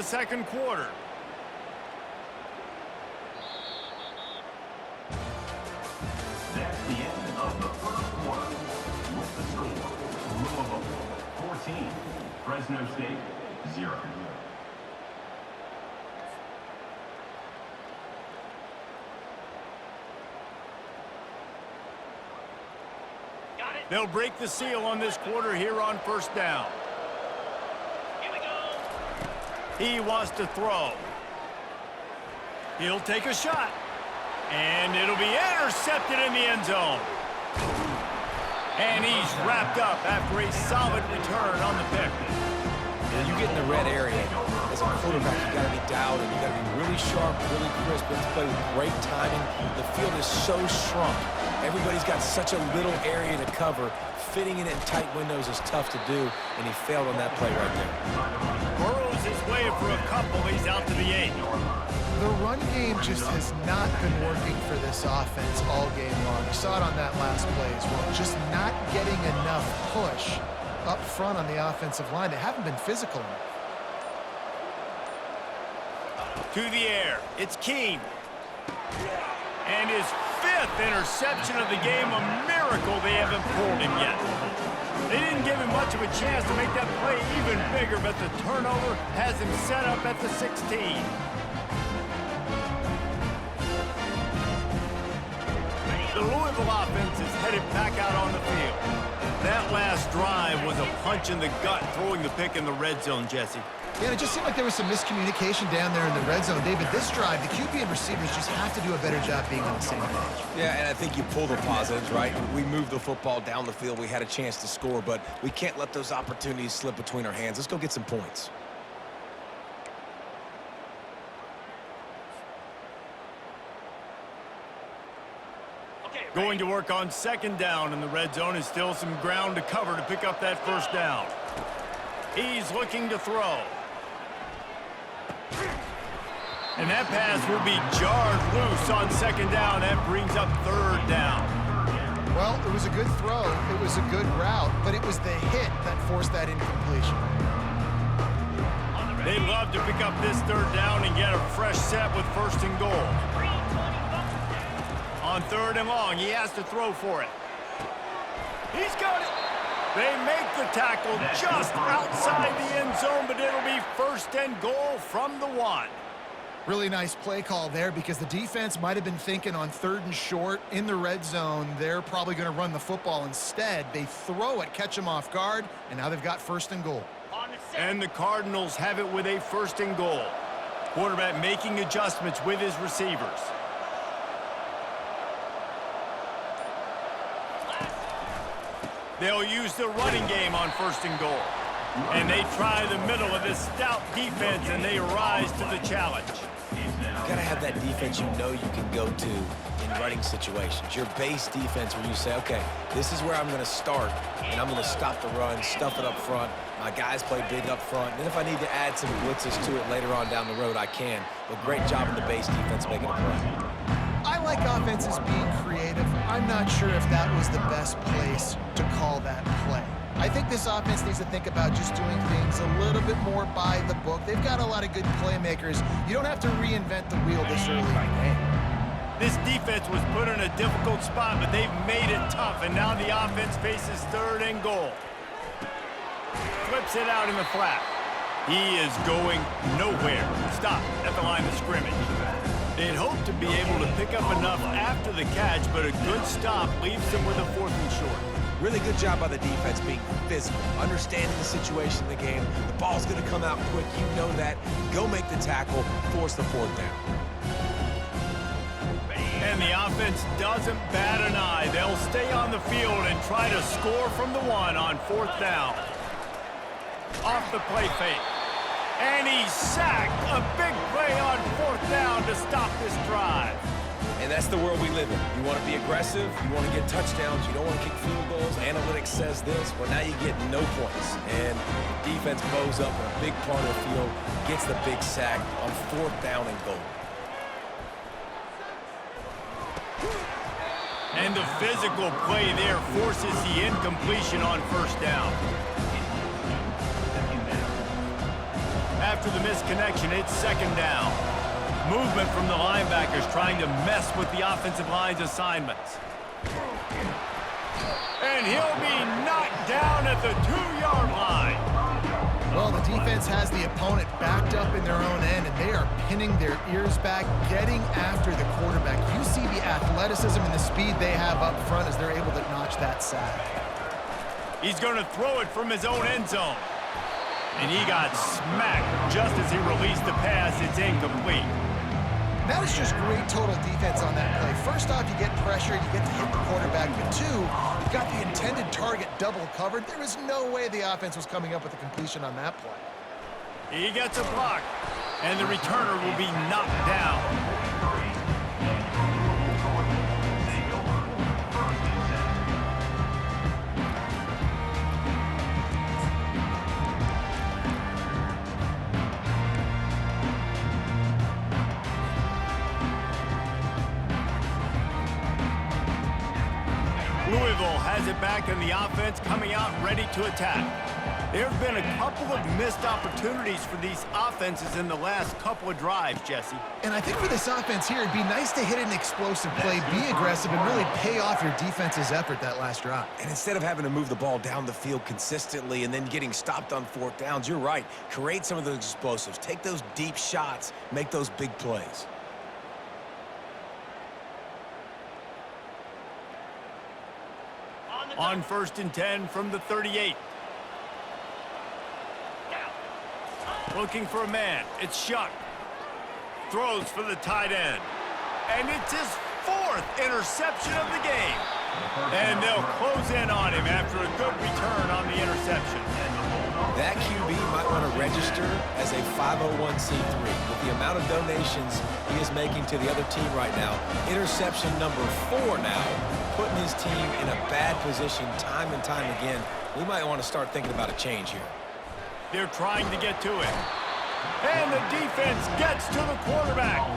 the second quarter. That's the end of the first quarter. With the score, Louisville 14, Fresno State 0. They'll break the seal on this quarter here on first down. Here we go. He wants to throw. He'll take a shot. And it'll be intercepted in the end zone. And he's wrapped up after a solid return on the pick. Yeah, you get in the red area. As a quarterback, you got to be dialed in. You got to be really sharp, really crisp. You have to play with great timing. The field is so shrunk. Everybody's got such a little area to cover. Fitting it in tight windows is tough to do, and he failed on that play right there. Burrows is waiting for a couple. He's out to the 8. The run game just has not been working for this offense all game long. You saw it on that last play as well. Just not getting enough push up front on the offensive line. They haven't been physical enough. To the air. It's Keene. And his 5th interception of the game. A miracle they haven't pulled him yet. They didn't give him much of a chance to make that play even bigger, but the turnover has him set up at the 16. The Louisville offense is headed back out on the field. That last drive was a punch in the gut, throwing the pick in the red zone, Jesse. Yeah, it just seemed like there was some miscommunication down there in the red zone. David, this drive, the QB and receivers just have to do a better job being on the same page. Yeah, and I think you pull the positives, right? We moved the football down the field. We had a chance to score, but we can't let those opportunities slip between our hands. Let's go get some points. Going to work on second down in the red zone, and still some ground to cover to pick up that first down. He's looking to throw. And that pass will be jarred loose on second down. That brings up third down. Well, it was a good throw. It was a good route, but it was the hit that forced that incompletion. They'd love to pick up this third down and get a fresh set with first and goal. On third and long, he has to throw for it. He's got it. They make the tackle just outside the end zone, but it'll be first and goal from the 1. Really nice play call there because the defense might have been thinking on third and short in the red zone. They're probably going to run the football instead. They throw it, catch them off guard, and now they've got first and goal. And the Cardinals have it with a first and goal. Quarterback making adjustments with his receivers. They'll use the running game on first and goal. And they try the middle of this stout defense, and they rise to the challenge. You got to have that defense you know you can go to in running situations. Your base defense where you say, okay, this is where I'm going to start, and I'm going to stop the run, stuff it up front. My guys play big up front. And if I need to add some blitzes to it later on down the road, I can. But great job in the base defense making a play. I like offenses being creative. I'm not sure if that was the best place to call that play. I think this offense needs to think about just doing things a little bit more by the book. They've got a lot of good playmakers. You don't have to reinvent the wheel this early in the game. This defense was put in a difficult spot, but they've made it tough, and now the offense faces third and goal. Flips it out in the flat. He is going nowhere. Stop at the line of scrimmage. They'd hoped to be able to pick up enough after the catch, but a good stop leaves them with a 4th and short. Really good job by the defense being physical, understanding the situation in the game. The ball's going to come out quick. You know that. Go make the tackle, force the 4th down. And the offense doesn't bat an eye. They'll stay on the field and try to score from the 1 on 4th down. Off the play fake. And he's sacked. A big play on 4th down to stop this drive. And that's the world we live in. You want to be aggressive. You want to get touchdowns. You don't want to kick field goals. Analytics says this. Well, now you get no points. And the defense bows up in a big part of the field, gets the big sack on 4th down and goal. And the physical play there forces the incompletion on 1st down. After the misconnection, it's second down. Movement from the linebackers trying to mess with the offensive line's assignments. And he'll be knocked down at the 2-yard line. Well, the defense has the opponent backed up in their own end, and they are pinning their ears back, getting after the quarterback. You see the athleticism and the speed they have up front as they're able to notch that sack. He's going to throw it from his own end zone. And he got smacked just as he released the pass. It's incomplete. That was just great total defense on that play. First off, you get pressure, you get to hit the quarterback. But two, you got the intended target double covered. There was no way the offense was coming up with a completion on that play. He gets a block, and the returner will be knocked down. Louisville has it back in the offense, coming out ready to attack. There have been a couple of missed opportunities for these offenses in the last couple of drives, Jesse. And I think for this offense here, it'd be nice to hit an explosive play, be aggressive, and really pay off your defense's effort that last drive. And instead of having to move the ball down the field consistently and then getting stopped on fourth downs, you're right. Create some of those explosives. Take those deep shots. Make those big plays. On 1st and 10 from the 38. Looking for a man. It's Shuck. Throws for the tight end. And it's his 4th interception of the game. And they'll close in on him after a good return on the interception. That QB might want to register as a 501c3. With the amount of donations he is making to the other team right now, interception number 4 now, putting his team in a bad position time and time again. We might want to start thinking about a change here. They're trying to get to it. And the defense gets to the quarterback.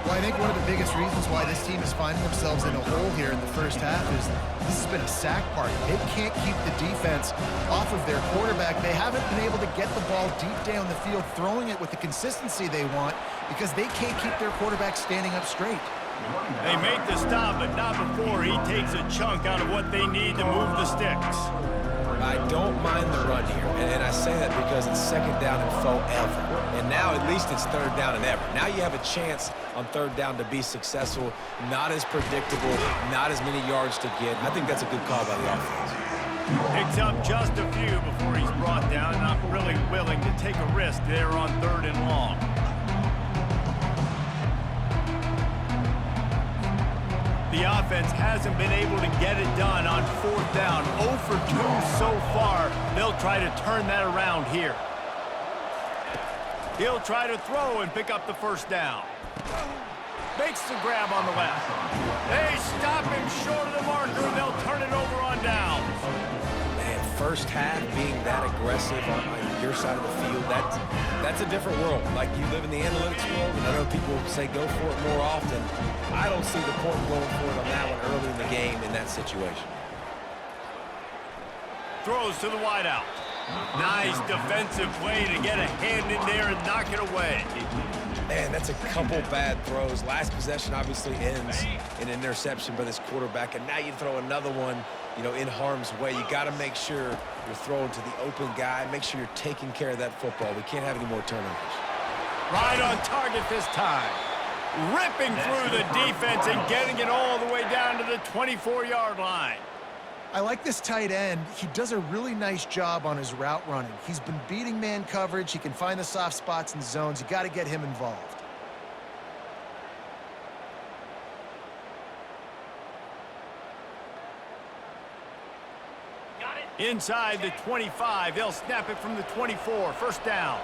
Well, I think one of the biggest reasons why this team is finding themselves in a hole here in the first half is this has been a sack party. They can't keep the defense off of their quarterback. They haven't been able to get the ball deep down the field, throwing it with the consistency they want because they can't keep their quarterback standing up straight. They make the stop, but not before he takes a chunk out of what they need to move the sticks. I don't mind the run here, and I say that because it's second down and forever. And now at least it's third down and ever. Now you have a chance on third down to be successful, not as predictable, not as many yards to get. I think that's a good call by the offense. Picks up just a few before he's brought down, not really willing to take a risk there on 3rd and long. The offense hasn't been able to get it done on 4th down. 0 for 2 so far. They'll try to turn that around here. He'll try to throw and pick up the 1st down. Makes the grab on the left. They stop him short of the marker, and they'll turn it over on downs. Man, first half being that aggressive on your side of the field, that's a different world. Like, you live in the analytics world, and I know people say go for it more often. I don't see the point going for it on that one early in the game in that situation. Throws to the wideout. Nice defensive play to get a hand in there and knock it away. Man, that's a couple bad throws. Last possession obviously ends in an interception by this quarterback, and now you throw another one, you know, in harm's way. You got to make sure you're throwing to the open guy. Make sure you're taking care of that football. We can't have any more turnovers. Right on target this time. Ripping through the defense and getting it all the way down to the 24-yard line. I like this tight end. He does a really nice job on his route running. He's been beating man coverage. He can find the soft spots and zones. You got to get him involved. Got it. Inside the 25, they'll snap it from the 24. 1st down.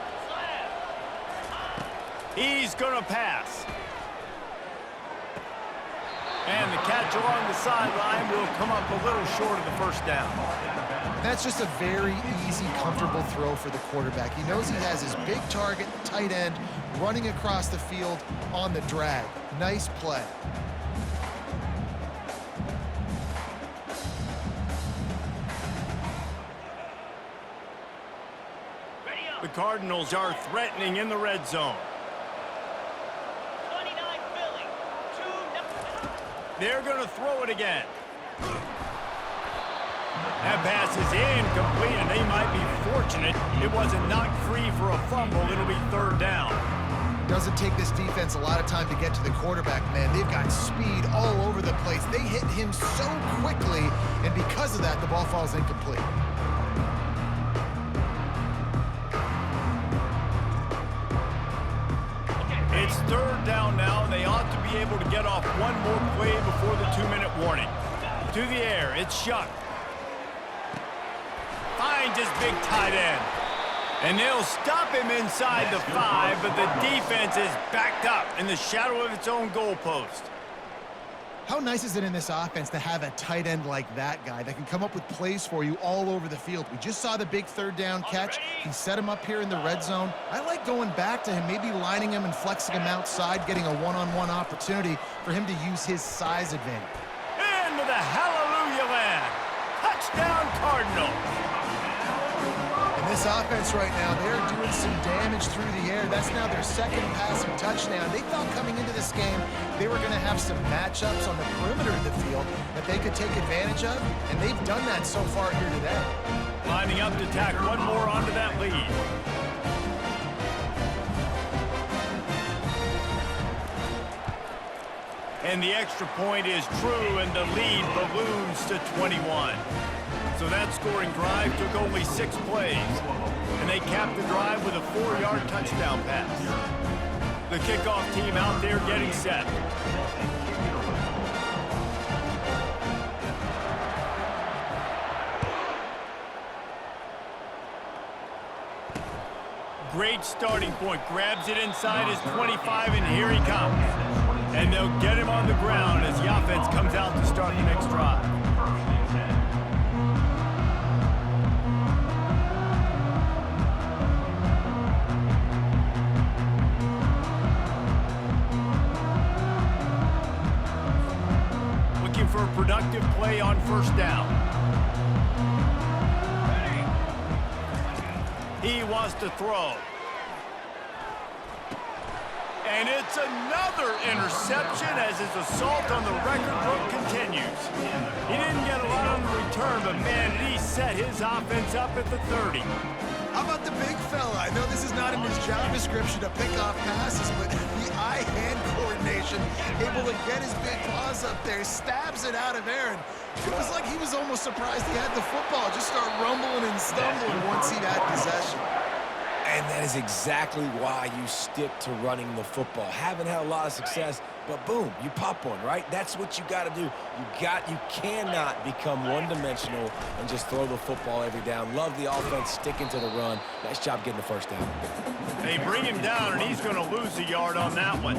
He's going to pass. And the catch along the sideline will come up a little short of the 1st down. That's just a very easy, comfortable throw for the quarterback. He knows he has his big target, the tight end, running across the field on the drag. Nice play. The Cardinals are threatening in the red zone. 29 Philly. 2-0. They're going to throw it again. That pass is incomplete, and they might be fortunate it wasn't knocked free for a fumble. It'll be third down. Doesn't take this defense a lot of time to get to the quarterback, man. They've got speed all over the place. They hit him so quickly, and because of that, the ball falls incomplete. It's third down now, and they ought to be able to get off one more play before the 2-minute warning. To the air, it's Shuck. Finds his big tight end. And they'll stop him inside the 5, but the defense is backed up in the shadow of its own goalpost. How nice is it in this offense to have a tight end like that guy that can come up with plays for you all over the field? We just saw the big third down catch. He set him up here in the red zone. I like going back to him, maybe lining him and flexing him outside, getting a one-on-one opportunity for him to use his size advantage. Into the hallelujah land. Touchdown Cardinals. This offense right now, they're doing some damage through the air. That's now their second passing touchdown. They thought coming into this game they were going to have some matchups on the perimeter of the field that they could take advantage of, and they've done that so far here today. Lining up to tack one more onto that lead. And the extra point is true, and the lead balloons to 21. So that scoring drive took only 6 plays, and they capped the drive with a 4-yard touchdown pass. The kickoff team out there getting set. Great starting point. Grabs it inside his 25, and here he comes. And they'll get him on the ground as the offense comes out to start the next drive. Looking for a productive play on first down. He wants to throw. And it's another interception as his assault on the record book continues. He didn't get a lot on the return, but man, did he set his offense up at the 30. How about the big fella? I know this is not in his job description to pick off passes, but the eye-hand coordination, able to get his big paws up there, stabs it out of Aaron. It was like he was almost surprised he had the football, just start rumbling and stumbling once he had possession. And that is exactly why you stick to running the football. Haven't had a lot of success, but boom, you pop one, right? That's what you got to do. You cannot become one-dimensional and just throw the football every down. Love the offense sticking to the run. Nice job getting the first down. They bring him down, and he's going to lose a yard on that one.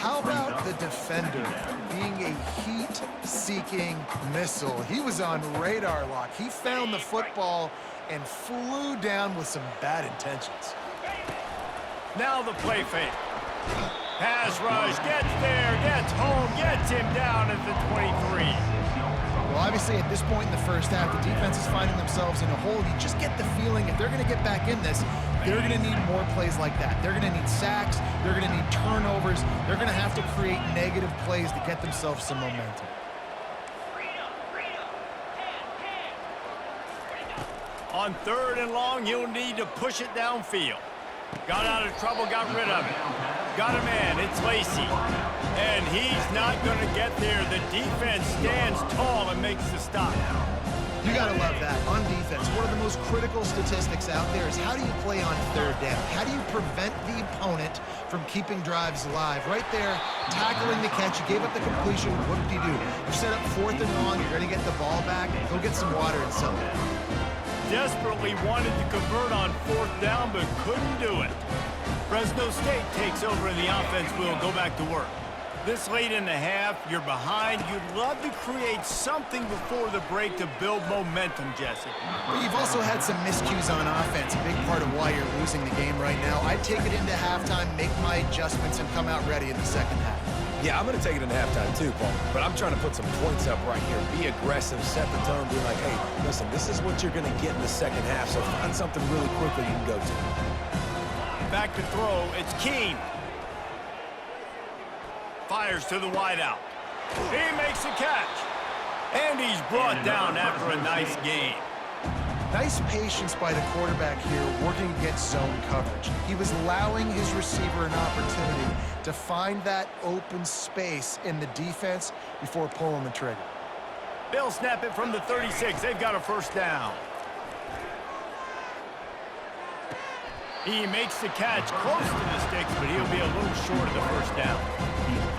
How about the defender being a heat-seeking missile? He was on radar lock. He found the football and flew down with some bad intentions. Now the play fake. Pass rush, gets there, gets home, gets him down at the 23. Well, obviously at this point in the first half, the defense is finding themselves in a hole. You just get the feeling if they're going to get back in this, they're going to need more plays like that. They're going to need sacks. They're going to need turnovers. They're going to have to create negative plays to get themselves some momentum. On third and long, you'll need to push it downfield. Got out of trouble, got rid of it. Got a man, it's Lacy. And he's not going to get there. The defense stands tall and makes the stop. You got to love that. On defense, one of the most critical statistics out there is how do you play on third down? How do you prevent the opponent from keeping drives alive? Right there, tackling the catch. You gave up the completion. What did you do? You set up fourth and long. You're going to get the ball back. Go get some water and sell it. Desperately wanted to convert on fourth down, but couldn't do it. Fresno State takes over and the offense will go back to work. This late in the half, you're behind. You'd love to create something before the break to build momentum, Jesse. But you've also had some miscues on offense, a big part of why you're losing the game right now. I'd take it into halftime, make my adjustments, and come out ready in the second half. Yeah, I'm going to take it in halftime too, Paul. But I'm trying to put some points up right here. Be aggressive, set the tone, be like, hey, listen, this is what you're going to get in the second half, so find something really quickly you can go to. Back to throw, it's Keene. Fires to the wideout. He makes the catch. And he's brought down after a nice gain. Nice patience by the quarterback here working against zone coverage. He was allowing his receiver an opportunity to find that open space in the defense before pulling the trigger. They'll snap it from the 36. They've got a first down. He makes the catch close to the sticks, but he'll be a little short of the first down.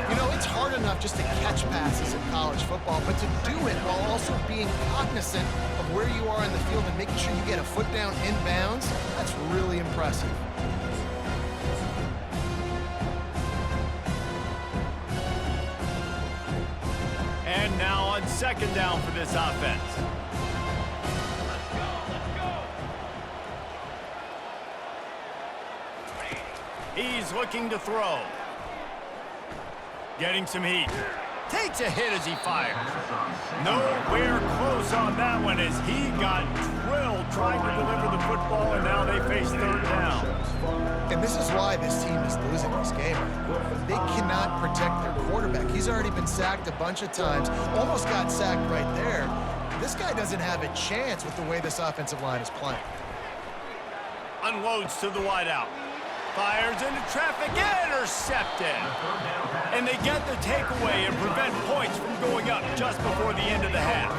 You know, it's hard enough just to catch passes in college football, but to do it while also being cognizant of where you are in the field and making sure you get a foot down inbounds, that's really impressive. And now on second down for this offense. He's looking to throw. Getting some heat. Takes a hit as he fires. Nowhere close on that one as he got drilled trying to deliver the football, and now they face third down. And this is why this team is losing this game. They cannot protect their quarterback. He's already been sacked a bunch of times. Almost got sacked right there. This guy doesn't have a chance with the way this offensive line is playing. Unloads to the wideout. Fires into traffic, intercepted. And they get the takeaway and prevent points from going up just before the end of the half.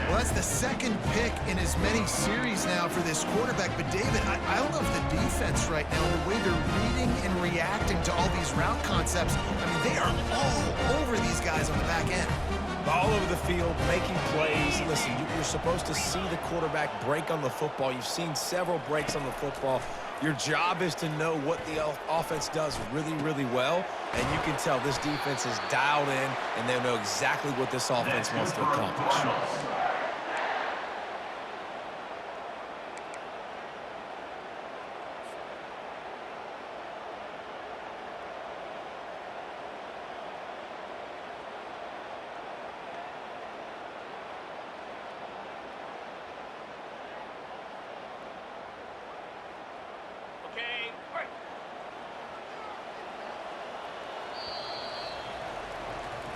Well, that's the second pick in as many series now for this quarterback. But, David, I don't know if the defense right now, the way they're reading and reacting to all these route concepts, I mean, they are all over these guys on the back end. All over the field, making plays. Listen, you're supposed to see the quarterback break on the football. You've seen several breaks on the football. Your job is to know what the offense does really, really well, and you can tell this defense is dialed in, and they know exactly what this offense wants to accomplish.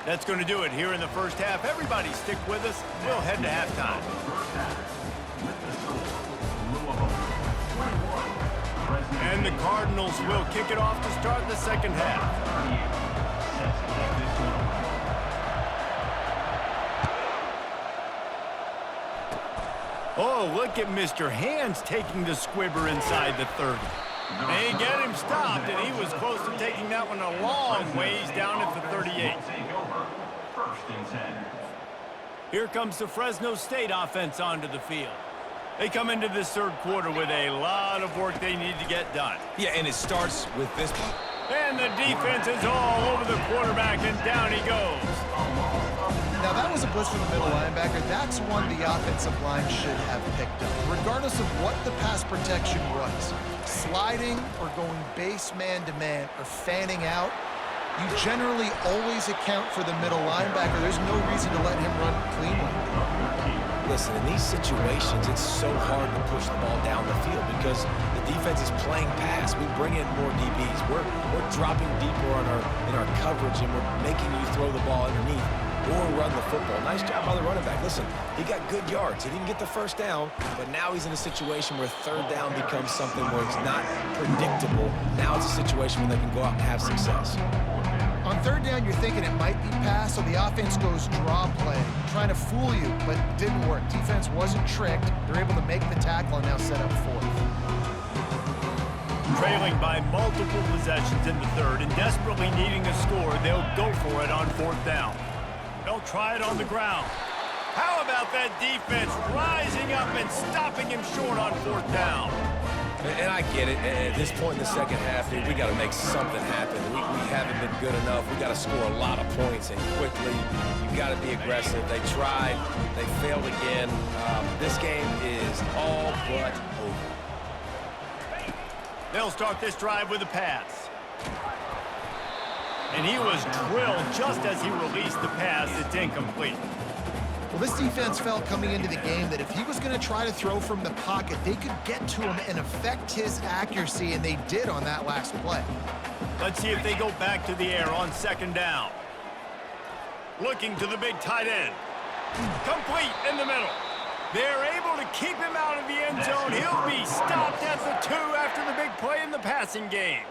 That's going to do it here in the first half. Everybody stick with us. We'll head to halftime. And the Cardinals will kick it off to start the second half. Oh, look at Mr. Hands taking the squibber inside the 30. They get him stopped, and he was close to taking that one a long ways down at the 38. Here comes the Fresno State offense onto the field. They come into this third quarter with a lot of work they need to get done. Yeah, and it starts with this. And the defense is all over the quarterback, and down he goes. Now, that was a blitz from the middle linebacker. That's one the offensive line should have picked up, regardless of what the pass protection was. Sliding or going base man-to-man or fanning out, you generally always account for the middle linebacker. There's no reason to let him run cleanly. Listen, in these situations, it's so hard to push the ball down the field because the defense is playing pass. We bring in more DBs. We're dropping deeper in our coverage, and we're making you throw the ball underneath or run the football. Nice job by the running back. Listen, he got good yards. He didn't get the first down, but now he's in a situation where third down becomes something where it's not predictable. Now it's a situation where they can go out and have success. On third down, you're thinking it might be pass, so the offense goes draw play, trying to fool you, but it didn't work. Defense wasn't tricked. They're able to make the tackle and now set up fourth. Trailing by multiple possessions in the third and desperately needing a score, they'll go for it on fourth down. They'll try it on the ground. How about that defense rising up and stopping him short on fourth down? And I get it. At this point in the second half, we got to make something happen. We haven't been good enough. We got to score a lot of points and quickly. You got to be aggressive. They tried. They failed again. This game is all but over. They'll start this drive with a pass. And he was drilled just as he released the pass. It's incomplete. Well, this defense felt coming into the game that if he was going to try to throw from the pocket, they could get to him and affect his accuracy, and they did on that last play. Let's see if they go back to the air on second down. Looking to the big tight end. Complete in the middle. They're able to keep him out of the end zone. He'll be stopped at the 2 after the big play in the passing game.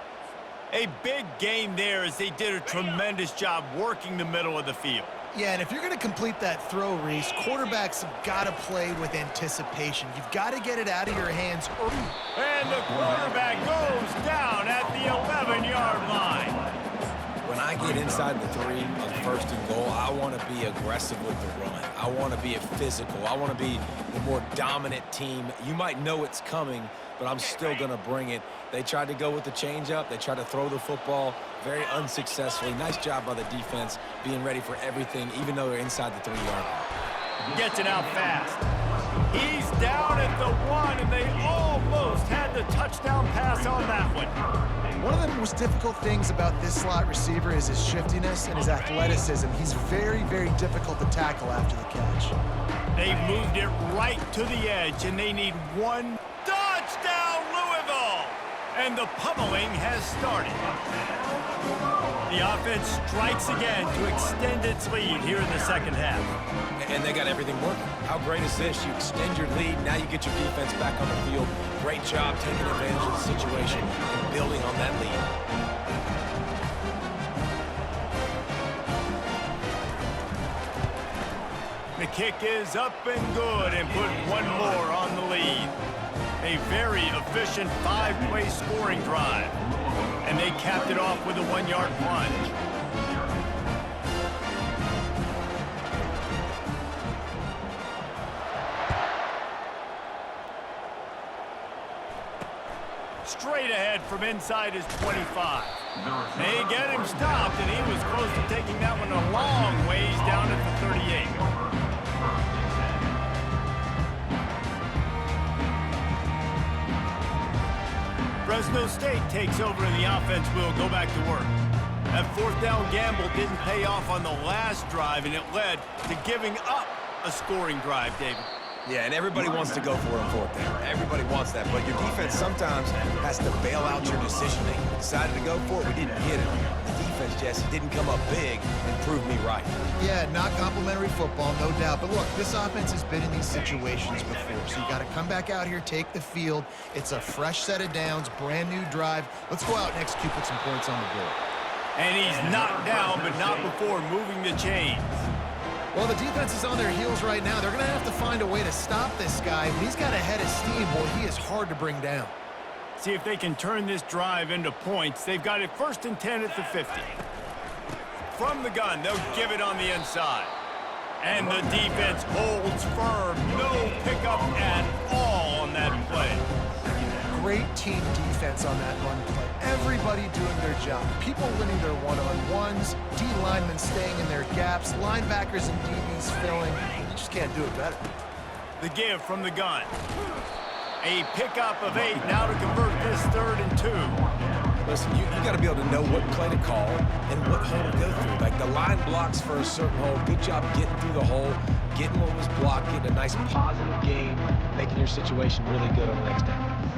A big gain there as they did a tremendous job working the middle of the field. Yeah, and if you're going to complete that throw, Reese, quarterbacks have got to play with anticipation. You've got to get it out of your hands early. And the quarterback goes down at the 11-yard line. When I get inside the 3 on first and goal, I want to be aggressive with the run. I want to be physical. I want to be the more dominant team. You might know it's coming, but I'm still going to bring it. They tried to go with the changeup. They tried to throw the football very unsuccessfully. Nice job by the defense being ready for everything, even though they're inside the 3-yard line. Gets it out fast. He's down at the 1, and they almost had the touchdown pass on that one. One of the most difficult things about this slot receiver is his shiftiness and his athleticism. He's very, very difficult to tackle after the catch. They've moved it right to the edge, and they need one touchdown, Louisville! And the pummeling has started. The offense strikes again to extend its lead here in the second half. And they got everything working. How great is this? You extend your lead, now you get your defense back on the field. Great job taking advantage of the situation and building on that lead. The kick is up and good and put one more on the lead. A very efficient 5-play scoring drive. And they capped it off with a 1-yard plunge. Straight ahead from inside his 25. They get him stopped, and he was close to taking that one a long ways down at the 38. Fresno State takes over, and the offense will go back to work. That fourth down gamble didn't pay off on the last drive, and it led to giving up a scoring drive, David. Yeah, and everybody wants to go for it on fourth down. Everybody wants that, but your defense sometimes has to bail out your decision-making. We decided to go for it, we didn't get it. The defense, Jesse, didn't come up big and prove me right. Yeah, not complimentary football, no doubt. But look, this offense has been in these situations before, so you got to come back out here, take the field. It's a fresh set of downs, brand new drive. Let's go out and execute, put some points on the board. And he's knocked down, but not before moving the chains. Well, the defense is on their heels right now. They're going to have to find a way to stop this guy. He's got a head of steam. Boy, he is hard to bring down. See if they can turn this drive into points. They've got it 1st and 10 at the 50. From the gun, they'll give it on the inside. And the defense holds firm. No pickup at all on that play. Great team defense on that run play. Everybody doing their job. People winning their one-on-ones, D linemen staying in their gaps, linebackers and DBs filling. You just can't do it better. The give from the gun. A pickup of 8 now to convert this 3rd and 2. Listen, you got to be able to know what play to call and what hole to go through. Like the line blocks for a certain hole. Good job getting through the hole, getting what was blocked, getting a nice positive game, making your situation really good on the next down.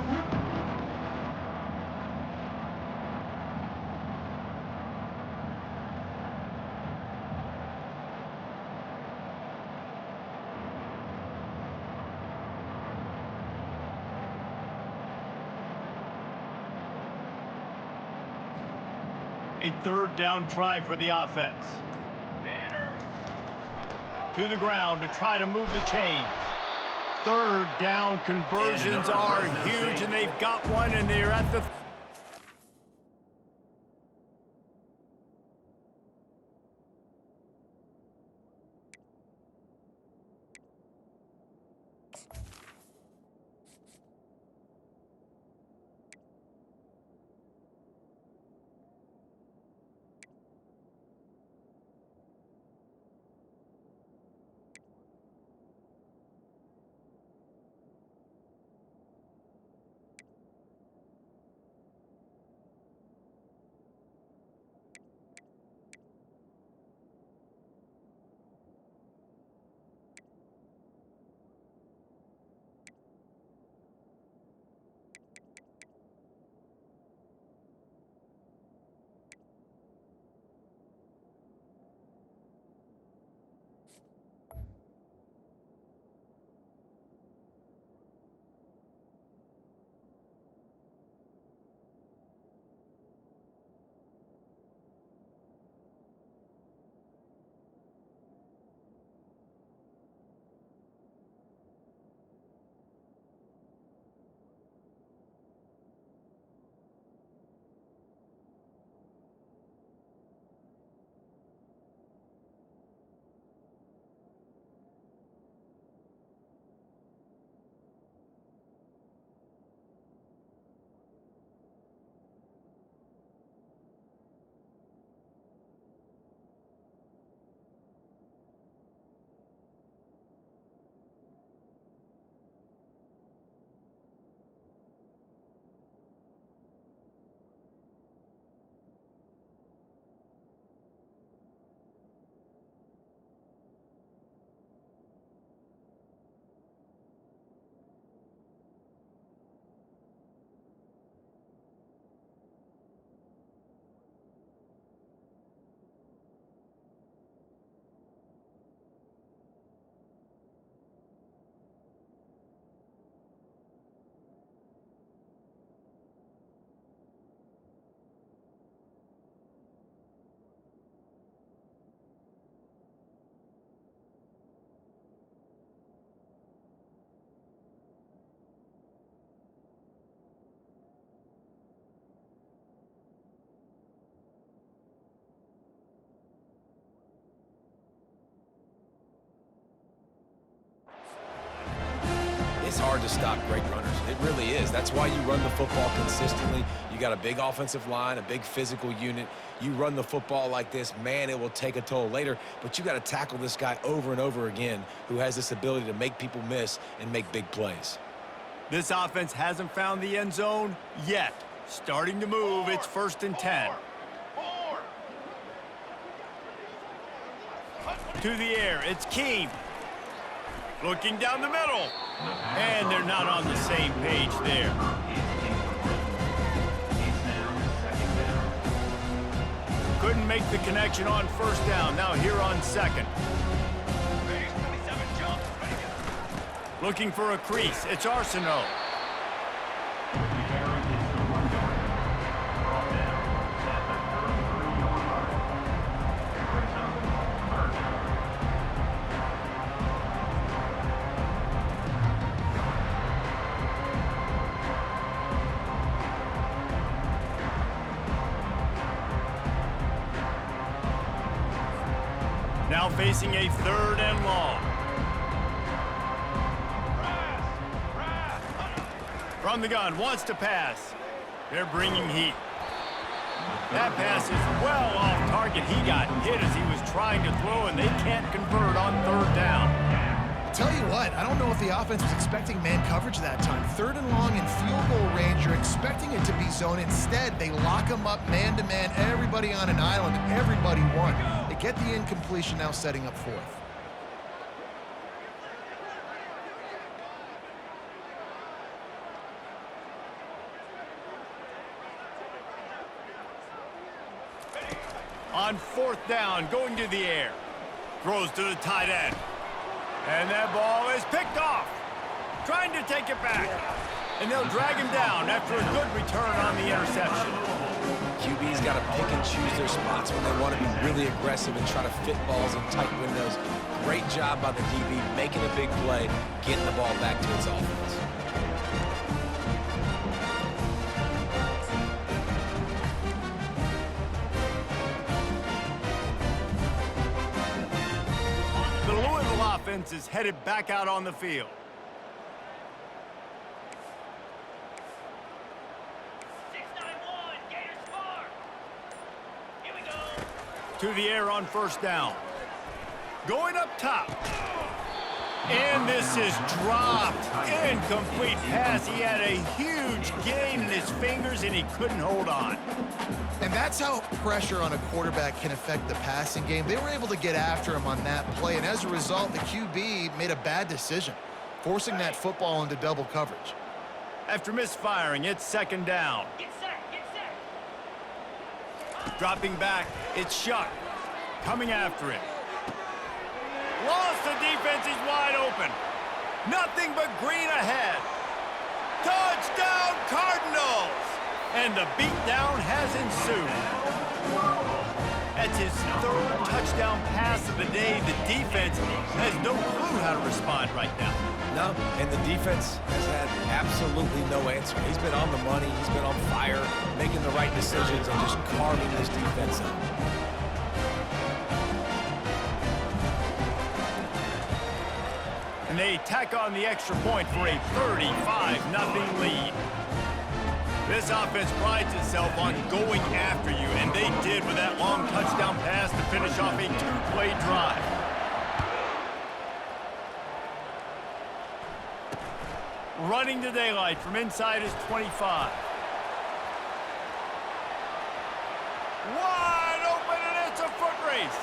A 3rd down try for the offense. To the ground to try to move the chains. 3rd down conversions are huge, and they've got one, and they're at the to stop great runners. It really is. That's why you run the football consistently. You got a big offensive line, a big physical unit. You run the football like this, man, it will take a toll later, but you got to tackle this guy over and over again who has this ability to make people miss and make big plays. This offense hasn't found the end zone yet. Starting to move, it's 1st and 10. To the air, it's Keem. Looking down the middle. And they're not on the same page there. Couldn't make the connection on 1st down. Now here on 2nd. Looking for a crease. It's Arsenault. Now facing a 3rd and long. From the gun, wants to pass. They're bringing heat. That pass is well off target. He got hit as he was trying to throw, and they can't convert on 3rd down. Tell you what, I don't know if the offense was expecting man coverage that time. 3rd and long in field goal range, you're expecting it to be zone. Instead, they lock them up man-to-man, everybody on an island, everybody won. They get the incompletion, now setting up 4th. On 4th down, going to the air. Throws to the tight end. And that ball is picked off. Trying to take it back. And they'll drag him down after a good return on the interception. QB's got to pick and choose their spots when they want to be really aggressive and try to fit balls in tight windows. Great job by the DB making a big play, getting the ball back to its offense. The Louisville offense is headed back out on the field. To the air on 1st down. Going up top. And this is dropped. Incomplete pass. He had a huge gain in his fingers, and he couldn't hold on. And that's how pressure on a quarterback can affect the passing game. They were able to get after him on that play, and as a result, the QB made a bad decision, forcing that football into double coverage. After misfiring, it's 2nd down. Get set, get set. Dropping back, it's Shuck. Coming after it. Lost the defense, he's wide open. Nothing but green ahead. Touchdown, Cardinals! And the beatdown has ensued. That's his 3rd touchdown pass of the day. The defense has no clue how to respond right now. No, and the defense has had absolutely no answer. He's been on the money, he's been on fire, making the right decisions and just carving this defense up. And they tack on the extra point for a 35-0 lead. This offense prides itself on going after you, and they did with that long touchdown pass to finish off a 2-play drive. Running to daylight from inside his 25. Wide open, and it's a foot race.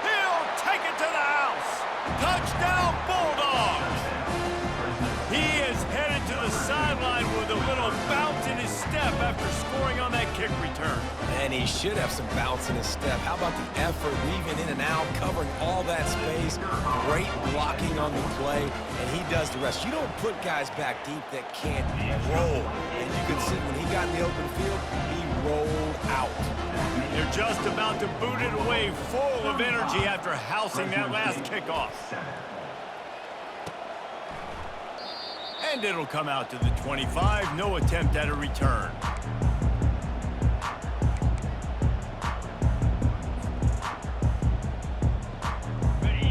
He'll take it to the house. Touchdown, Bulldogs! He is headed to the sideline with a little bounce in his step after scoring on that kick return. And he should have some bounce in his step. How about the effort, weaving in and out, covering all that space, great blocking on the play, and he does the rest. You don't put guys back deep that can't roll. And you can see when he got in the open field, he rolled out. They're just about to boot it away, full of energy after housing that last kickoff. And it'll come out to the 25. No attempt at a return.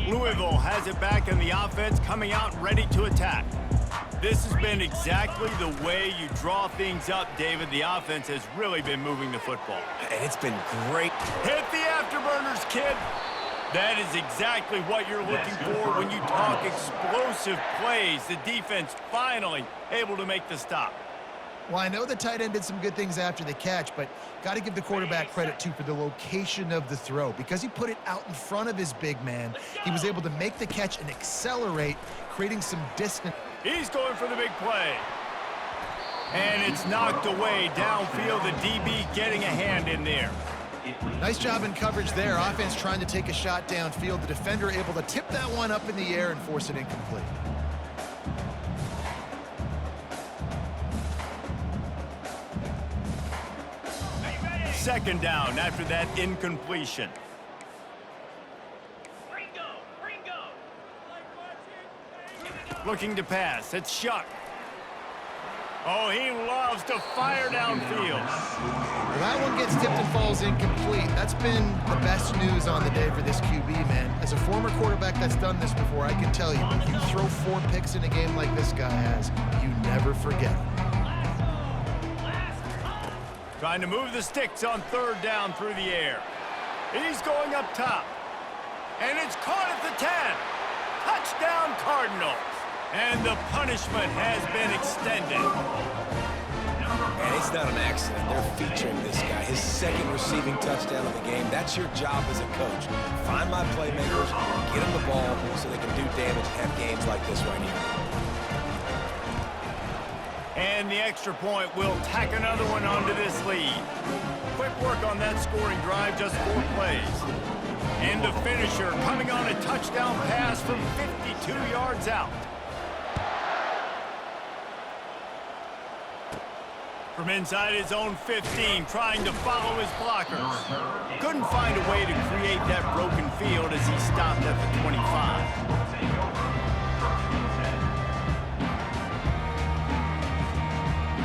Louisville has it back, and the offense coming out ready to attack. This has been exactly the way you draw things up, David. The offense has really been moving the football. And it's been great. Hit the afterburners, kid. That is exactly what you're looking for when you talk explosive plays. The defense finally able to make the stop. Well, I know the tight end did some good things after the catch, but got to give the quarterback credit, too, for the location of the throw. Because he put it out in front of his big man, he was able to make the catch and accelerate, creating some distance. He's going for the big play. And it's knocked away downfield. The DB getting a hand in there. Nice job in coverage there. Offense trying to take a shot downfield. The defender able to tip that one up in the air and force it incomplete. Second down after that incompletion. Looking to pass. It's Shuck. Oh, he loves to fire downfield. Well, that one gets tipped and falls incomplete. That's been the best news on the day for this QB, man. As a former quarterback that's done this before, I can tell you, if you throw 4 picks in a game like this guy has, you never forget it. Trying to move the sticks on third down through the air. He's going up top. And it's caught at the 10. Touchdown, Cardinals. And the punishment has been extended. And it's not an accident. They're featuring this guy. His second receiving touchdown of the game. That's your job as a coach. Find my playmakers, get them the ball so they can do damage and have games like this right here. And the extra point will tack another one onto this lead. Quick work on that scoring drive, just 4 plays. And the finisher coming on a touchdown pass from 52 yards out. From inside his own 15, trying to follow his blockers. Couldn't find a way to create that broken field as he stopped at the 25.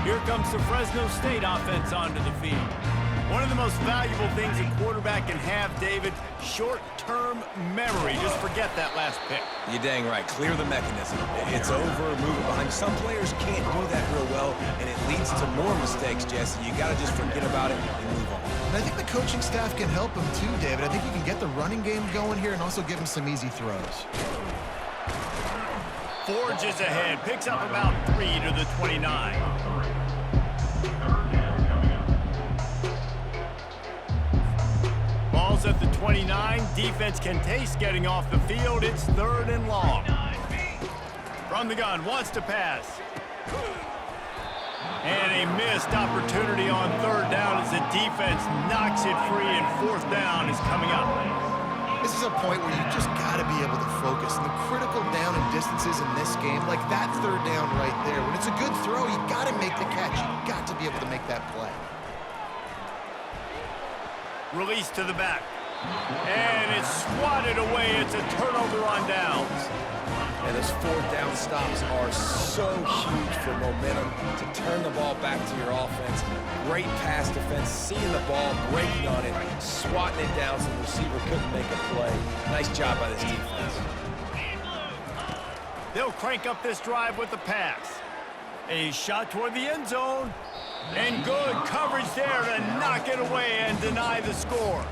Here comes the Fresno State offense onto the field. One of the most valuable things a quarterback can have, David, short-term memory. Just forget that last pick. You're dang right. Clear the mechanism. It's over, move it behind. Some players can't do that real well, and it leads to more mistakes, Jesse. You got to just forget about it and move on. And I think the coaching staff can help him too, David. I think you can get the running game going here and also give him some easy throws. Forges ahead, picks up about 3 to the 29. Ball's at the 29. Defense can taste getting off the field. It's 3rd and long. From the gun, wants to pass. And a missed opportunity on 3rd down as the defense knocks it free, and 4th down is coming up. This is a point where you just got to be able to focus. And the critical down and distances in this game, like that 3rd down right there, when it's a good throw, you got to make the catch. You got to be able to make that play. Release to the back. And it's swatted away. It's a turnover on downs. And those 4th down stops are so huge for momentum to turn the ball back to your offense. Great pass defense, seeing the ball, breaking on it, swatting it down so the receiver couldn't make a play. Nice job by this defense. They'll crank up this drive with the pass. A shot toward the end zone. And good coverage there to knock it away and deny the score.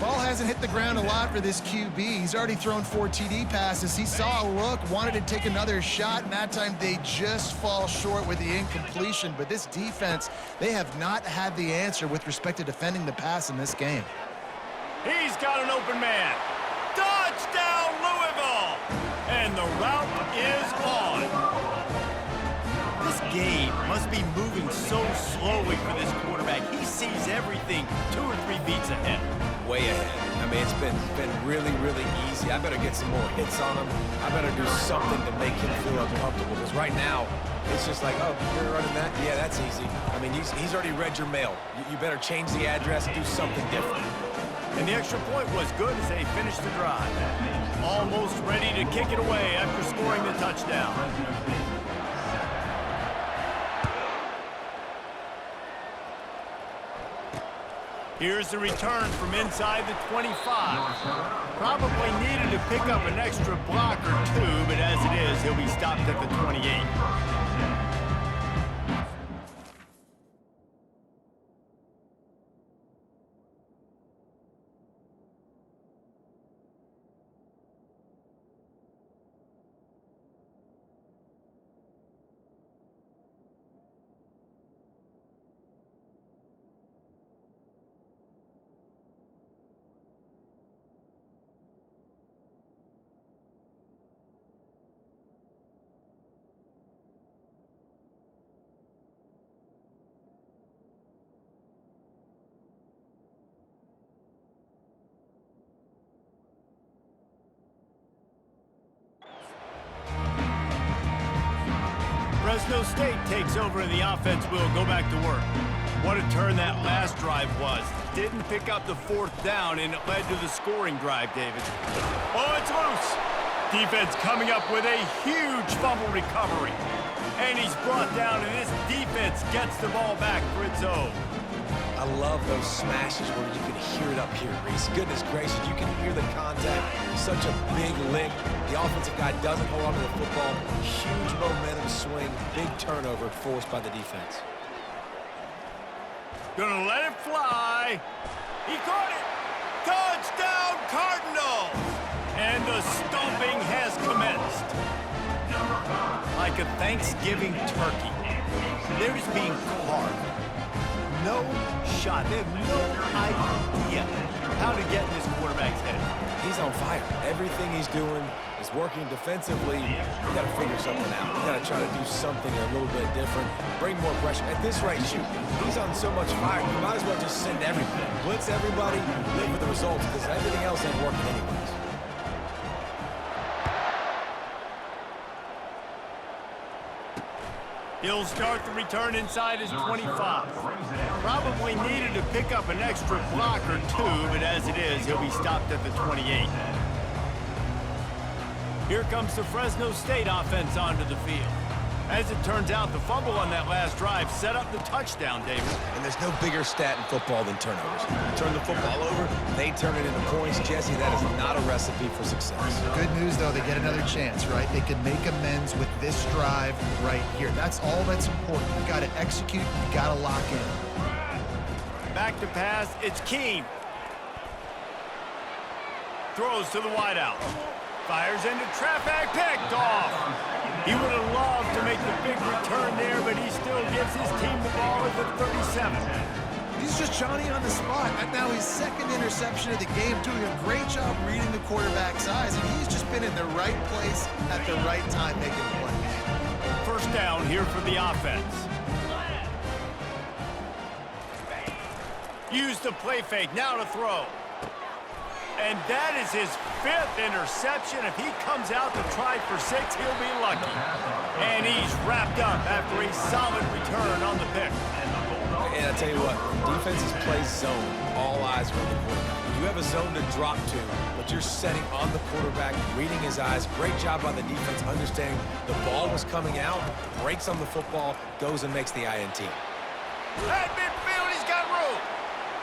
Ball hasn't hit the ground a lot for this QB. He's already thrown 4 TD passes. He saw a look, wanted to take another shot, and that time they just fall short with the incompletion. But this defense, they have not had the answer with respect to defending the pass in this game. He's got an open man. Touchdown, Louisville! And the route is on. This game must be moving so slowly for this quarterback. He sees everything 2 or 3 beats ahead. Way ahead. I mean, it's been really, really easy. I better get some more hits on him. I better do something to make him feel uncomfortable. Because right now, it's just like, oh, you're running that? Yeah, that's easy. I mean, he's already read your mail. You better change the address and do something different. And the extra point was good as they finished the drive. Almost ready to kick it away after scoring the touchdown. Here's the return from inside the 25. Probably needed to pick up an extra block or two, but as it is, he'll be stopped at the 28. Fresno State takes over and the offense will go back to work. What a turn that last drive was. Didn't pick up the 4th down, and it led to the scoring drive, David. Oh, it's loose. Defense coming up with a huge fumble recovery. And he's brought down, and this defense gets the ball back for its own. I love those smashes where you can hear it up here, Reese. Goodness gracious, you can hear the contact. Such a big lick. The offensive guy doesn't hold on to the football. Huge momentum swing. Big turnover forced by the defense. Gonna let it fly. He caught it. Touchdown, Cardinals! And the stomping has commenced. Like a Thanksgiving turkey. They're just being carved. No shot. They have no idea how to get in this quarterback's head. He's on fire. Everything he's doing is working defensively. We got to figure something out. We got to try to do something a little bit different. Bring more pressure. At this rate, shoot. He's on so much fire. You might as well just send everybody. Blitz everybody. Live with the results because everything else ain't working anyways. He'll start the return inside his 25. Probably needed to pick up an extra block or two, but as it is, he'll be stopped at the 28. Here comes the Fresno State offense onto the field. As it turns out, the fumble on that last drive set up the touchdown, David. And there's no bigger stat in football than turnovers. You turn the football over, they turn it into points. Jesse, that is not a recipe for success. Good news, though, they get another chance, right? They can make amends with this drive right here. That's all that's important. You got to execute, you got to lock in. Back to pass, it's Keene. Throws to the wideout. Fires into traffic, picked off. He would have loved to make the big return there, but he still gives his team the ball at the 37. He's just Johnny on the spot. And now his second interception of the game, doing a great job reading the quarterback's eyes, and he's just been in the right place at the right time making plays. First down here for the offense. Use the play fake, now to throw. And that is his 5th interception. If he comes out to try for 6, he'll be lucky. And he's wrapped up after a solid return on the pick. And I tell you what, defenses play zone. All eyes are on the quarterback. You have a zone to drop to, but you're setting on the quarterback, reading his eyes. Great job by the defense, understanding the ball was coming out, breaks on the football, goes and makes the INT. At midfield, he's got room.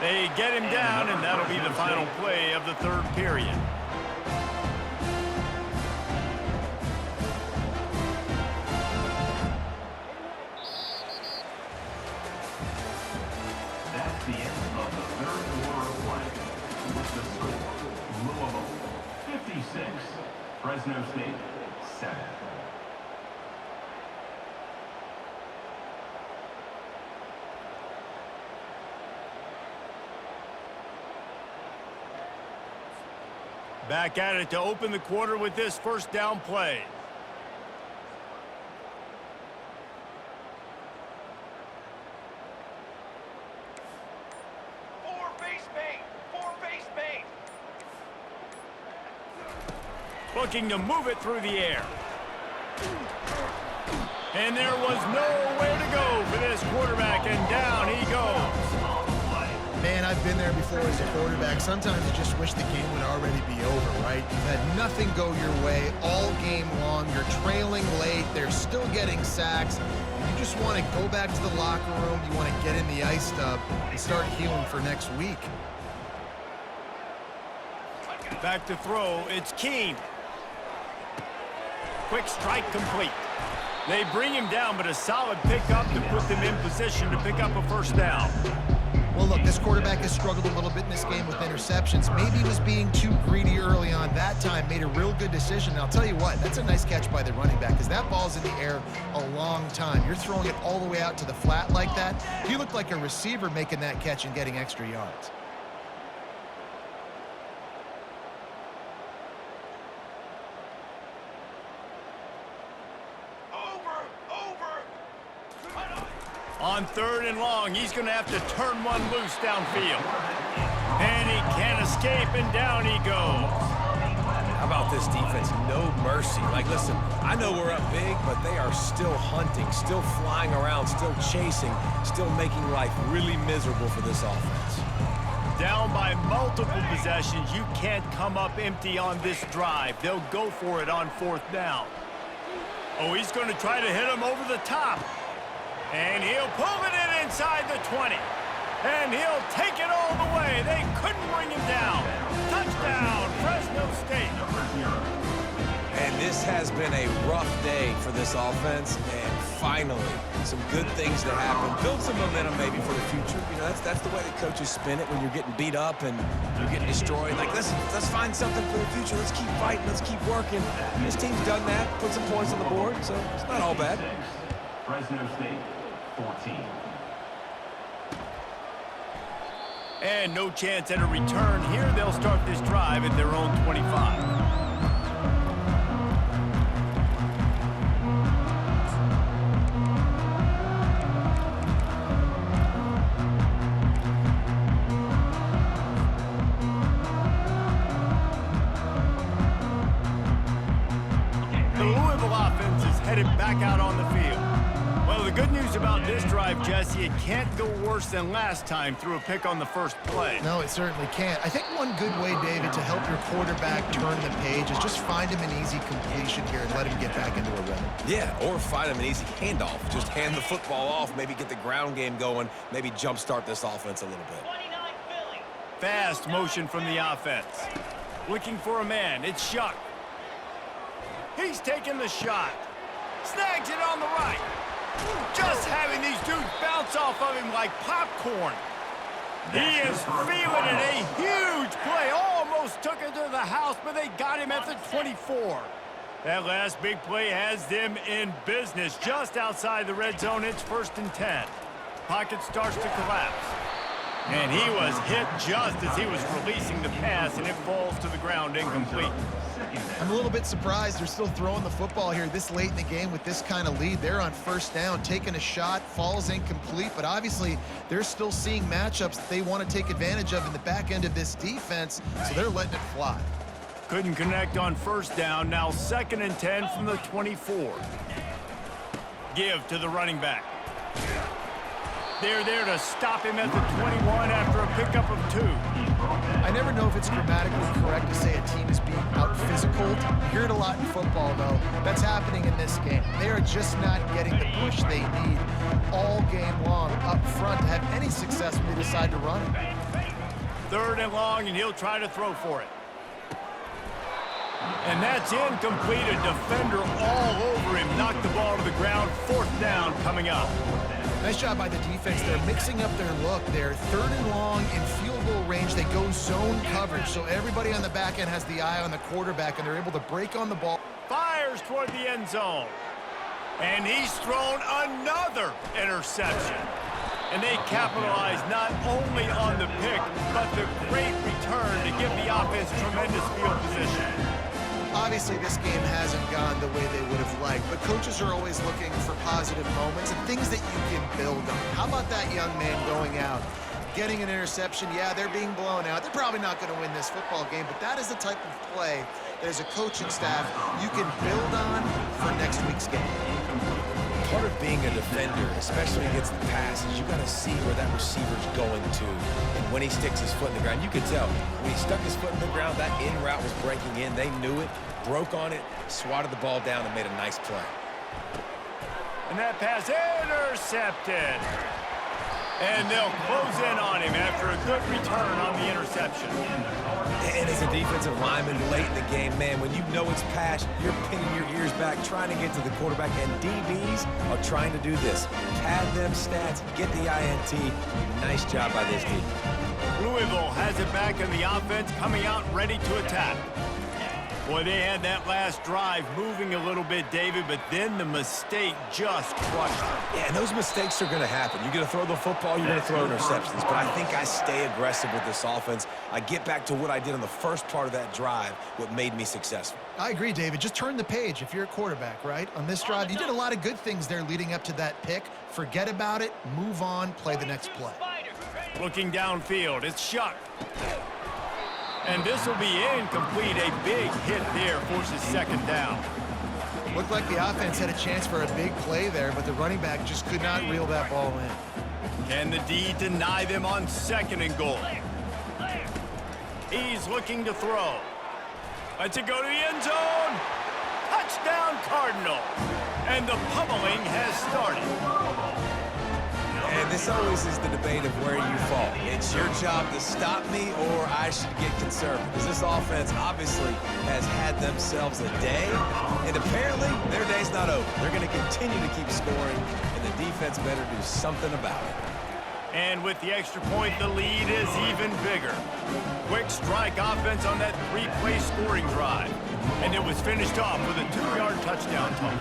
They get him down, and that'll be the final play of the 3rd period. That's the end of the 3rd quarter of play. With the score, Louisville 56, Fresno State 7. Back at it to open the quarter with this first down play. Four base main. Looking to move it through the air. And there was nowhere to go for this quarterback, and down he goes. Man, I've been there before as a quarterback. Sometimes you just wish the game would already be over, right? You've had nothing go your way all game long. You're trailing late. They're still getting sacks. You just want to go back to the locker room. You want to get in the ice tub and start healing for next week. Back to throw, it's Keene. Quick strike complete. They bring him down, but a solid pickup to put them in position to pick up a first down. Well, look, this quarterback has struggled a little bit in this game with interceptions. Maybe he was being too greedy early on. That time made a real good decision. And I'll tell you what, that's a nice catch by the running back because that ball's in the air a long time. You're throwing it all the way out to the flat like that. He looked like a receiver making that catch and getting extra yards. On 3rd and long, he's going to have to turn one loose downfield. And he can't escape, and down he goes. How about this defense? No mercy. Like, listen, I know we're up big, but they are still hunting, still flying around, still chasing, still making life really miserable for this offense. Down by multiple possessions, you can't come up empty on this drive. They'll go for it on 4th down. Oh, he's going to try to hit him over the top. And he'll pull it in inside the 20. And he'll take it all the way. They couldn't bring him down. Touchdown, Fresno State. And this has been a rough day for this offense. And finally, some good things to happen. Build some momentum maybe for the future. You know, that's the way the coaches spin it when you're getting beat up and you're getting destroyed. Like, listen, let's find something for the future. Let's keep fighting. Let's keep working. This team's done that. Put some points on the board. So it's not all bad. Fresno State, 14. And no chance at a return here. They'll start this drive at their own 25. The Louisville offense is headed back out on the field. Well, the good news about this drive, Jesse, it can't go worse than last time through a pick on the first play. No, it certainly can't. I think one good way, David, to help your quarterback turn the page is just find him an easy completion here and let him get back into a rhythm. Yeah, or find him an easy handoff. Just hand the football off, maybe get the ground game going, maybe jumpstart this offense a little bit. Fast motion from the offense. Looking for a man. It's Shuck. He's taking the shot. Snags it on the right. Just having these dudes bounce off of him like popcorn. He is feeling it. A huge play. Almost took it to the house, but they got him at the 24. That last big play has them in business. Just outside the red zone, it's 1st and 10. Pocket starts to collapse. And he was hit just as he was releasing the pass, and it falls to the ground incomplete. I'm a little bit surprised they're still throwing the football here this late in the game with this kind of lead. They're on 1st down, taking a shot, falls incomplete, but obviously they're still seeing matchups that they want to take advantage of in the back end of this defense, so they're letting it fly. Couldn't connect on 1st down. Now 2nd and 10 from the 24. Give to the running back. They're there to stop him at the 21 after a pickup of 2. I never know if it's grammatically correct to say a team is being out-physical. You hear it a lot in football, though. That's happening in this game. They are just not getting the push they need all game long up front to have any success when they decide to run it. 3rd and long, and he'll try to throw for it. And that's incomplete. A defender all over him. Knocked the ball to the ground. 4th down coming up. Nice job by the defense. They're mixing up their look. They're 3rd and long in field goal range. They go zone coverage, so everybody on the back end has the eye on the quarterback, and they're able to break on the ball. Fires toward the end zone. And he's thrown another interception. And they capitalize not only on the pick, but the great return to give the offense tremendous field position. Obviously, this game hasn't gone the way they would have liked, but coaches are always looking for positive moments and things that you can build on. How about that young man going out, getting an interception? Yeah, they're being blown out. They're probably not going to win this football game, but that is the type of play that as a coaching staff you can build on for next week's game. Part of being a defender, especially against the pass, is you got to see where that receiver's going to. And when he sticks his foot in the ground, you could tell. When he stuck his foot in the ground, that in route was breaking in. They knew it, broke on it, swatted the ball down, and made a nice play. And that pass intercepted. And they'll close in on him after a good return on the interception. And as a defensive lineman late in the game, man, when you know it's pass, you're pinning your ears back, trying to get to the quarterback, and DBs are trying to do this. Pad them stats, get the INT. Nice job by this team. Louisville has it back in the offense, coming out ready to attack. Boy, they had that last drive moving a little bit, David, but then the mistake just crushed them. Yeah, and those mistakes are going to happen. You're going to throw the football, you're going to throw interceptions. But I think I stay aggressive with this offense. I get back to what I did on the first part of that drive, what made me successful. I agree, David. Just turn the page if you're a quarterback, right? On this drive, you did a lot of good things there leading up to that pick. Forget about it, move on, play the next play. Looking downfield, it's Shuck. And this will be incomplete. A big hit there forces second down. Looked like the offense had a chance for a big play there, but the running back just could not reel that ball in. Can the D deny them on second and goal? He's looking to throw. Lets it go to the end zone. Touchdown, Cardinal. And the pummeling has started. And this always is the debate of where you fall. It's your job to stop me, or I should get concerned. Because this offense obviously has had themselves a day, and apparently their day's not over. They're going to continue to keep scoring, and the defense better do something about it. And with the extra point, the lead is even bigger. Quick strike offense on that three-play scoring drive. And it was finished off with a 2-yard touchdown toss.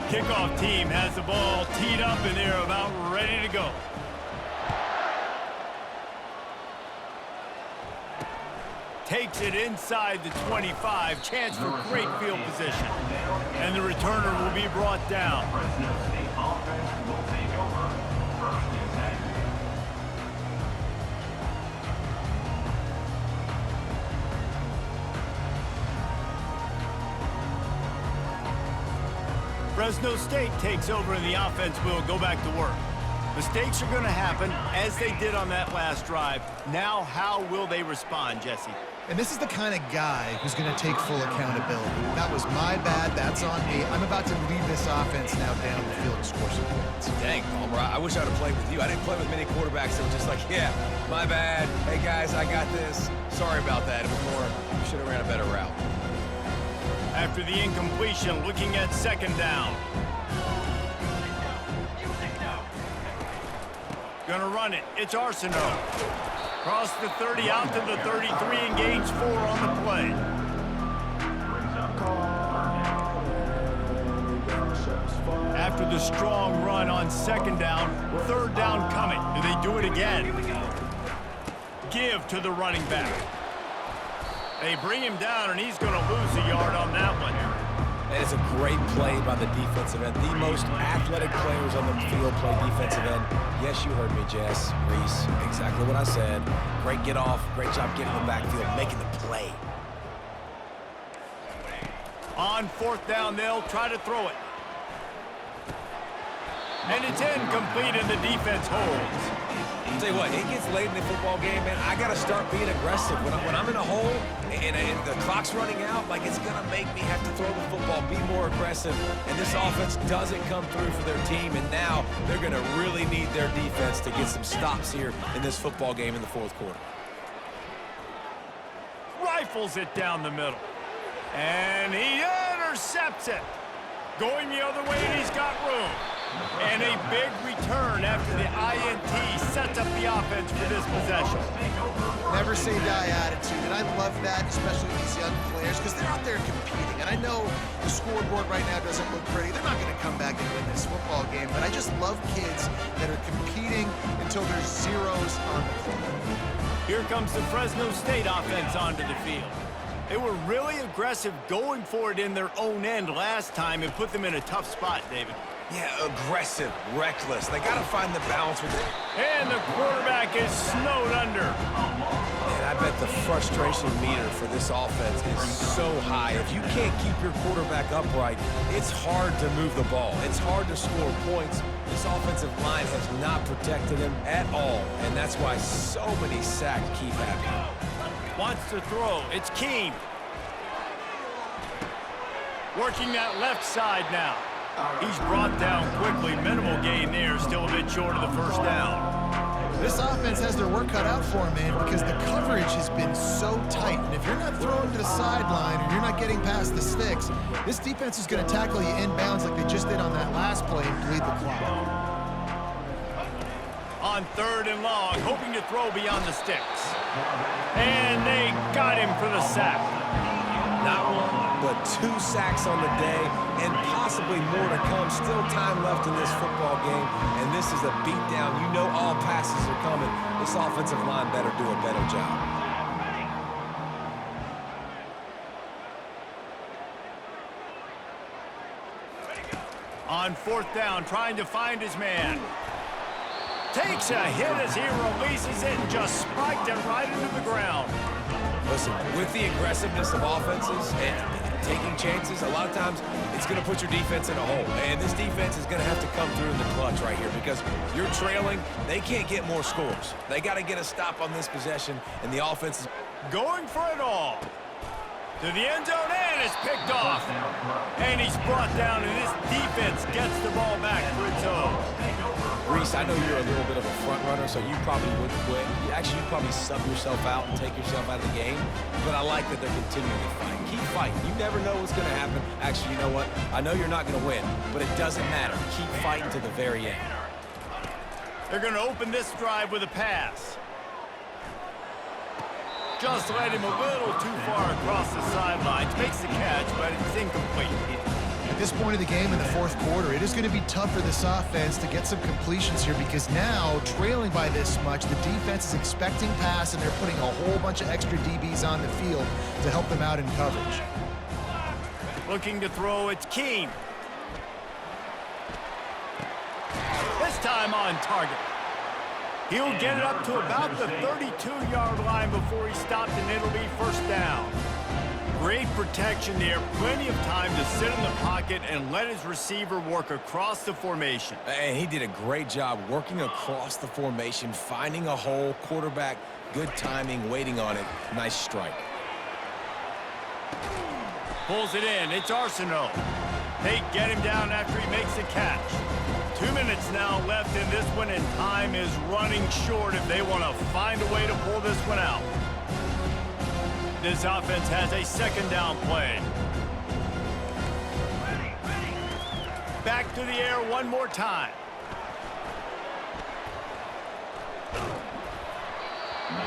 Kickoff team has the ball teed up, and they're about ready to go. Takes it inside the 25. Chance for great field position. And the returner will be brought down. Fresno State offense will take over. First and 10. Fresno State takes over and the offense will go back to work. Mistakes are going to happen, as they did on that last drive. Now, how will they respond, Jesse? And this is the kind of guy who's going to take full accountability. That was my bad. That's on me. I'm about to lead this offense now down the field and score some points. Dang, Palmer, I wish I would have played with you. I didn't play with many quarterbacks that were just like, yeah, my bad. Hey, guys, I got this. Sorry about that. It was more, you should have ran a better route. After the incompletion, looking at second down. Gonna run it. It's Arsenault. Cross the 30 out to the 33 and gains 4 on the play. After the strong run on second down, third down coming. Do they do it again? Give to the running back. They bring him down, and he's going to lose a yard on that one. That is a great play by the defensive end. The most athletic players on the field play defensive end. Yes, you heard me, Jess, Reese. Exactly what I said. Great get off. Great job getting the backfield, making the play. On fourth down, they'll try to throw it. And it's incomplete, and the defense holds. I'll tell you what, it gets late in the football game, man. I got to start being aggressive. When I'm in a hole and the clock's running out, like, it's going to make me have to throw the football, be more aggressive. And this offense doesn't come through for their team, and now they're going to really need their defense to get some stops here in this football game in the fourth quarter. Rifles it down the middle. And he intercepts it. Going the other way, and he's got room. And a big return after the INT sets up the offense for this possession. Never say die attitude, and I love that, especially with these young players, because they're out there competing. And I know the scoreboard right now doesn't look pretty. They're not going to come back and win this football game, but I just love kids that are competing until there's zeros on the clock. Here comes the Fresno State offense onto the field. They were really aggressive going for it in their own end last time and put them in a tough spot, David. Yeah, aggressive, reckless. They got to find the balance with it. And the quarterback is snowed under. And I bet the frustration meter for this offense is so high. If you can't keep your quarterback upright, it's hard to move the ball. It's hard to score points. This offensive line has not protected him at all, and that's why so many sacks keep happening. Wants to throw. It's Keene. Working that left side now. He's brought down quickly. Minimal gain there, still a bit short of the first down. This offense has their work cut out for them, man, because the coverage has been so tight. And if you're not throwing to the sideline or you're not getting past the sticks, this defense is going to tackle you inbounds like they just did on that last play and bleed the clock. On 3rd and long, hoping to throw beyond the sticks. And they got him for the sack. Not one, but 2 sacks on the day, and possibly more to come. Still time left in this football game, and this is a beatdown. You know all passes are coming. This offensive line better do a better job. On 4th down, trying to find his man. Takes a hit as he releases it and just spiked it right into the ground. Listen, with the aggressiveness of offenses and taking chances, a lot of times it's going to put your defense in a hole. And this defense is going to have to come through in the clutch right here because you're trailing. They can't get more scores. They got to get a stop on this possession, and the offense is going for it all. To the end zone, and it's picked off. And he's brought down, and this defense gets the ball back for its own. Reese, I know you're a little bit of a front runner, so you probably wouldn't quit. You'd probably sub yourself out and take yourself out of the game. But I like that they're continuing to fight. Keep fighting. You never know what's going to happen. Actually, you know what? I know you're not going to win, but it doesn't matter. Keep fighting to the very end. They're going to open this drive with a pass. Just led him a little too far across the sidelines. Makes the catch, but it's incomplete. At this point of the game in the 4th quarter, it is going to be tough for this offense to get some completions here because now, trailing by this much, the defense is expecting pass and they're putting a whole bunch of extra DBs on the field to help them out in coverage. Looking to throw, it's Keene. This time on target. He'll get it up to about the 32-yard line before he stopped, and it'll be 1st down. Great protection there, plenty of time to sit in the pocket and let his receiver work across the formation. And he did a great job working across the formation, finding a hole, quarterback, good timing, waiting on it. Nice strike. Pulls it in, it's Arsenault. They get him down after he makes the catch. 2 minutes now left in this one, and time is running short if they want to find a way to pull this one out. This offense has a 2nd down play. Back to the air one more time.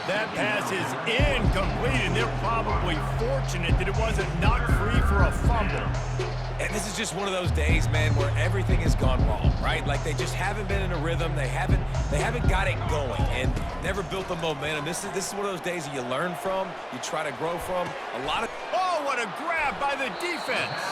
That pass is incomplete, and they're probably fortunate that it wasn't knocked free for a fumble. And this is just one of those days, man, where everything has gone wrong, right? Like they just haven't been in a rhythm. They haven't got it going and never built the momentum. This is one of those days that you learn from, you try to grow from. Oh, what a grab by the defense.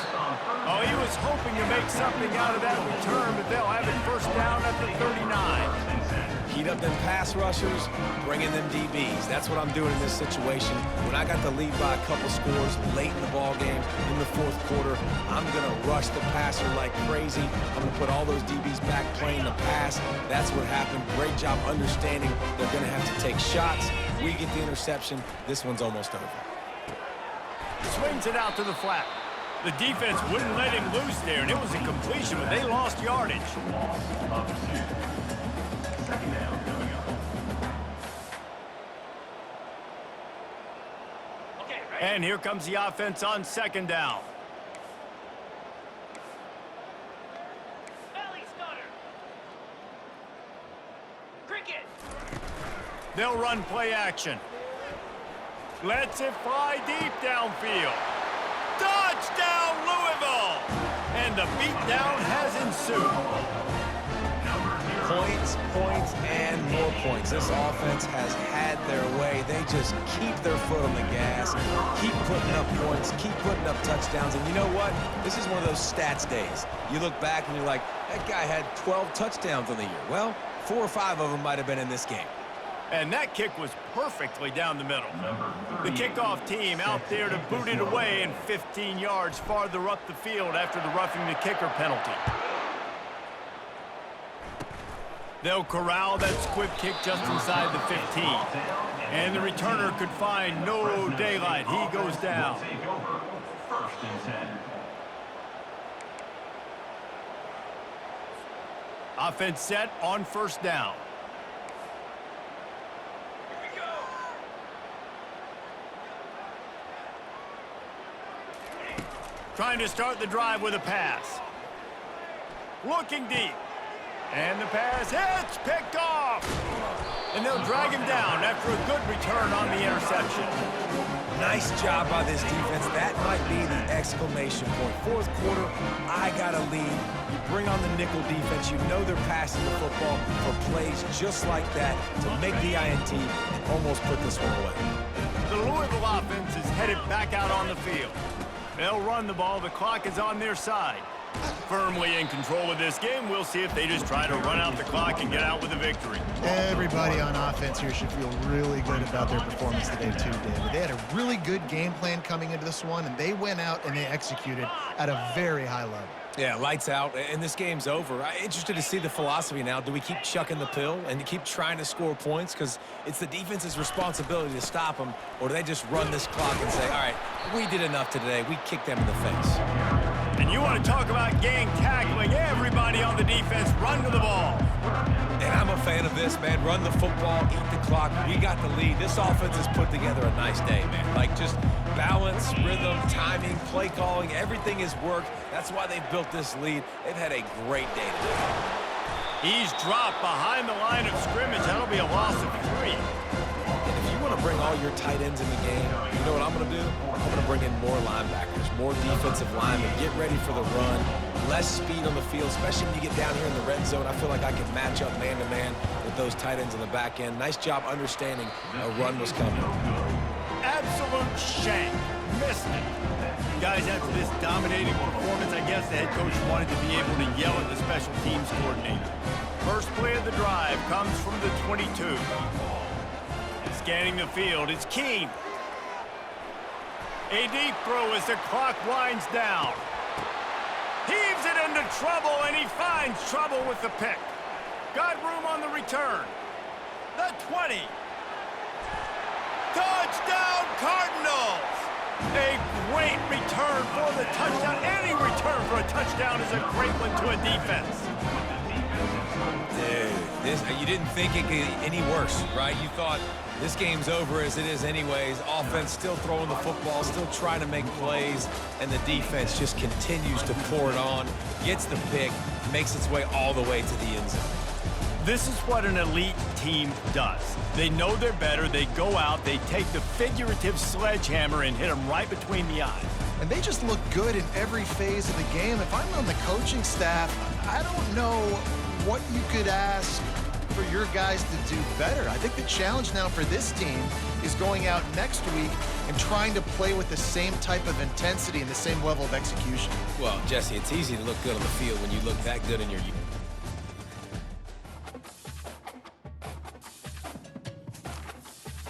Oh, he was hoping to make something out of that return, but they'll have it 1st down at the 39. Heat up them pass rushers, bring in them DBs. That's what I'm doing in this situation. When I got the lead by a couple scores late in the ball game, in the 4th quarter, I'm going to rush the passer like crazy. I'm going to put all those DBs back playing the pass. That's what happened. Great job understanding they're going to have to take shots. We get the interception. This one's almost over. Swings it out to the flat. The defense wouldn't let him loose there, and it was a completion, but they lost yardage. And here comes the offense on 2nd down. Cricket. They'll run play action. Lets it fly deep downfield. Touchdown, Louisville! And the beatdown has ensued. Points, and more points. This offense has had their way. They just keep their foot on the gas, keep putting up points, keep putting up touchdowns. And you know what? This is one of those stats days. You look back and you're like, that guy had 12 touchdowns on the year. Well, 4 or 5 of them might have been in this game. And that kick was perfectly down the middle. The kickoff team out there to boot it away and 15 yards farther up the field after the roughing the kicker penalty. They'll corral that squib kick just inside the 15. And the returner could find no daylight. He goes down. Offense set on first down. Here we go. Trying to start the drive with a pass. Looking deep. And the pass hits, picked off. And they'll drag him down after a good return on the interception. Nice job by this defense. That might be the exclamation point. Fourth quarter, I got a lead. You bring on the nickel defense. You know they're passing the football for plays just like that to make the INT and almost put this one away. The Louisville offense is headed back out on the field. They'll run the ball. The clock is on their side. Firmly in control of this game. We'll see if they just try to run out the clock and get out with a victory. Everybody on offense here should feel really good about their performance today too, David. They had a really good game plan coming into this one, and they went out and they executed at a very high level. Yeah, lights out, and this game's over. I'm interested to see the philosophy now. Do we keep chucking the pill and keep trying to score points? Because it's the defense's responsibility to stop them, or do they just run this clock and say, all right, we did enough today. We kicked them in the face. And you want to talk about gang tackling. Everybody on the defense run to the ball. And I'm a fan of this, man. Run the football, eat the clock. We got the lead. This offense has put together a nice day, man. Like, just balance, rhythm, timing, play calling, everything has worked. That's why they've built this lead. They've had a great day today. He's dropped behind the line of scrimmage. That'll be a loss of 3. And if you want to bring all your tight ends in the game, you know what I'm going to do? I'm going to bring in more linebackers, more defensive linemen, get ready for the run, less speed on the field, especially when you get down here in the red zone. I feel like I can match up man-to-man with those tight ends in the back end. Nice job understanding a run was coming. Absolute shank. Missed it. Guys, after this dominating performance, I guess the head coach wanted to be able to yell at the special teams coordinator. First play of the drive comes from the 22. Scanning the field, it's Keene. A deep throw as the clock winds down. Heaves it into trouble, and he finds trouble with the pick. Got room on the return. The 20. Touchdown, Cardinals! A great return for the touchdown. Any return for a touchdown is a great one to a defense. Dude, you didn't think it could get any worse, right? You thought this game's over as it is anyways. Offense still throwing the football, still trying to make plays, and the defense just continues to pour it on, gets the pick, makes its way all the way to the end zone. This is what an elite team does. They know they're better. They go out, they take the figurative sledgehammer and hit them right between the eyes. And they just look good in every phase of the game. If I'm on the coaching staff, I don't know what you could ask for your guys to do better. I think the challenge now for this team is going out next week and trying to play with the same type of intensity and the same level of execution. Well, Jesse, it's easy to look good on the field when you look that good in your